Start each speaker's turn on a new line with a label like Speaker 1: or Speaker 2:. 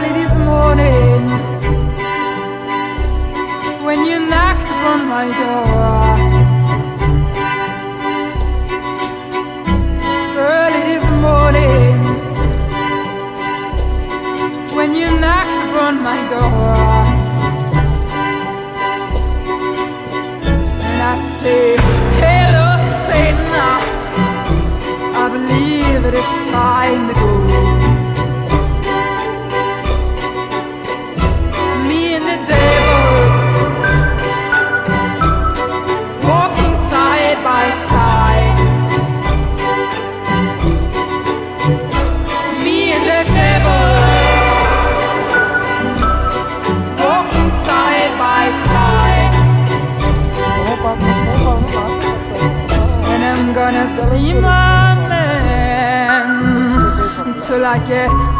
Speaker 1: early this morning when you knocked upon my door. Early this morning when you knocked upon my door. And I say, hello Satan, I believe it is time to go. Me and the devil walking side by side. Me and the devil walking side by side. And I'm gonna see my man till I get